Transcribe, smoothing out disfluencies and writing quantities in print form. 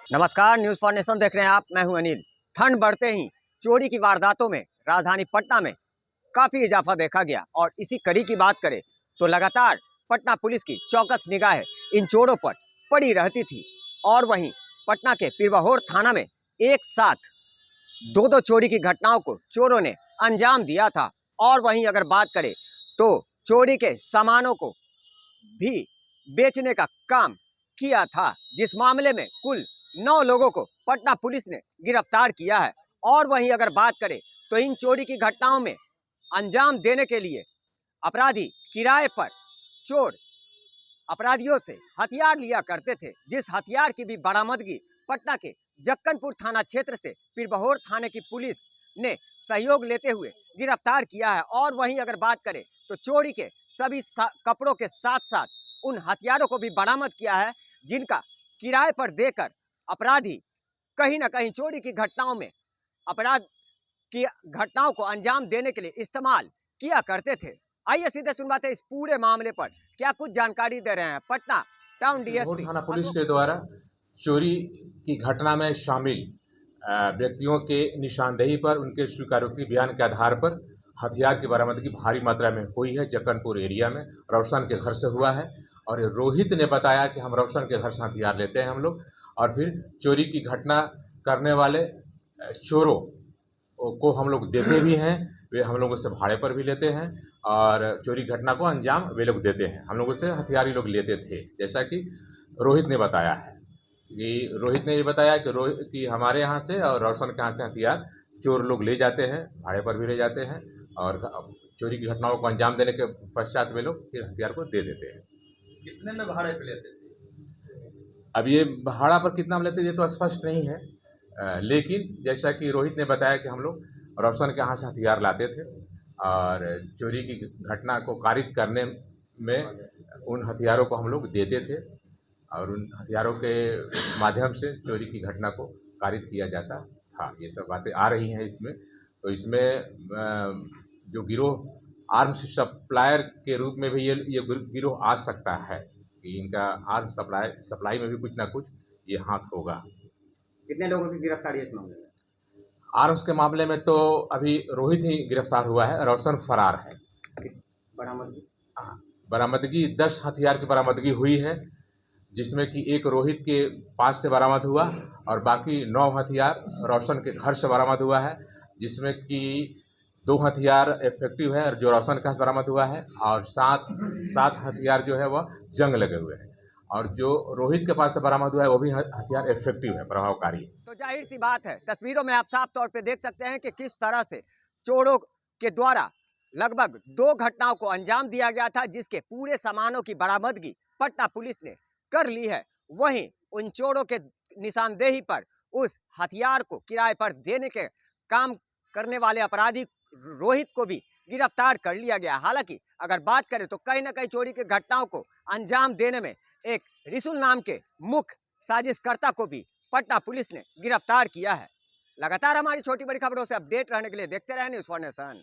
नमस्कार, news for nation देख रहे हैं आप। मैं हूं अनिल। ठंड बढ़ते ही चोरी की वारदातों में राजधानी पटना में काफ़ी इजाफा देखा गया और इसी कड़ी की बात करें तो लगातार पटना पुलिस की चौकस निगाहें इन चोरों पर पड़ी रहती थी। और वहीं पटना के पीरबहोर थाना में एक साथ दो चोरी की घटनाओं को चोरों ने अंजाम दिया था। और वहीं अगर बात करें तो चोरी के सामानों को भी बेचने का काम किया था, जिस मामले में कुल 9 लोगों को पटना पुलिस ने गिरफ्तार किया है। और वहीं अगर बात करें तो इन चोरी की घटनाओं में अंजाम देने के लिए अपराधी किराए पर चोर अपराधियों से हथियार लिया करते थे, जिस हथियार की भी बरामदगी पटना के जक्कनपुर थाना क्षेत्र से पीरबहोर थाने की पुलिस ने सहयोग लेते हुए गिरफ्तार किया है। और वहीं अगर बात करें तो चोरी के सभी कपड़ों के साथ साथ उन हथियारों को भी बरामद किया है, जिनका किराए पर देकर अपराधी कहीं ना कहीं चोरी की घटनाओं में अपराध की घटनाओं को अंजाम देने के लिए इस्तेमाल किया करते थे। आइए सीधे सुनवाते हैं इस पूरे मामले पर क्या कुछ जानकारी दे रहे हैं पटना टाउन डीएसपी थाना पुलिस के द्वारा चोरी की घटना में शामिल व्यक्तियों के निशानदेही पर उनके स्वीकारोक्ति बयान के आधार पर हथियार की बरामदगी भारी मात्रा में हुई है। जक्कनपुर एरिया में रोशन के घर से हुआ है और रोहित ने बताया कि हम रोशन के घर से हथियार लेते हैं हम लोग, और फिर चोरी की घटना करने वाले चोरों को हम लोग देते भी हैं, वे हम लोगों से भाड़े पर भी लेते हैं और चोरी घटना को अंजाम वे लोग देते हैं। हम लोगों से हथियार ही लोग लेते थे, जैसा कि रोहित ने बताया है। रोहित ने ये बताया कि हमारे यहाँ से और रोशन के यहाँ से हथियार चोर लोग ले जाते हैं, भाड़े पर भी ले जाते हैं और चोरी की घटनाओं को अंजाम देने के पश्चात वे लोग फिर हथियार को दे देते हैं। कितने में भाड़े पे लेते थे? अब ये भाड़ा पर कितना लेते ये तो स्पष्ट नहीं है, लेकिन जैसा कि रोहित ने बताया कि हम लोग रोशन के यहाँ से हथियार लाते थे और चोरी की घटना को कारित करने में उन हथियारों को हम लोग देते थे और उन हथियारों के माध्यम से चोरी की घटना को कारित किया जाता था। ये सब बातें आ रही हैं इसमें। तो इसमें जो गिरोह आर्म्स सप्लायर के रूप में भी ये गिरोह आ सकता है कि इनका आर्म्स सप्लाई में भी कुछ ना कुछ ये हाथ होगा। कितने लोगों की गिरफ्तारी है इस मामले में? आर्म्स के मामले में तो अभी रोहित ही गिरफ्तार हुआ है, रोशन फरार है। बरामदगी 10 हथियार की बरामदगी हुई है, जिसमें कि एक रोहित के पास से बरामद हुआ और बाकी 9 हथियार रोशन के घर से बरामद हुआ है, जिसमें कि 2 हथियार इफेक्टिव है और जो रोशन के पास बरामद हुआ है और 7 हथियार जो है वह जंग लगे हुए हैं और जो रोहित के पास से बरामद हुआ है वो भी हथियार इफेक्टिव है, प्रभावकारी। तो जाहिर सी बात है, तस्वीरों में आप साफ तौर पे देख सकते हैं कि किस तरह से चोरों के द्वारा लगभग 2 घटनाओं को अंजाम दिया गया था, जिसके पूरे सामानों की बरामदगी पटना पुलिस ने कर ली है। वहीं उन चोरों के निशानदेही पर उस हथियार को किराए पर देने के काम करने वाले अपराधी रोहित को भी गिरफ्तार कर लिया गया। हालांकि अगर बात करें तो कहीं ना कहीं चोरी की घटनाओं को अंजाम देने में एक रिसुल नाम के मुख्य साजिशकर्ता को भी पटना पुलिस ने गिरफ्तार किया है। लगातार हमारी छोटी बड़ी खबरों से अपडेट रहने के लिए देखते रहें न्यूज़ फॉर नेशन।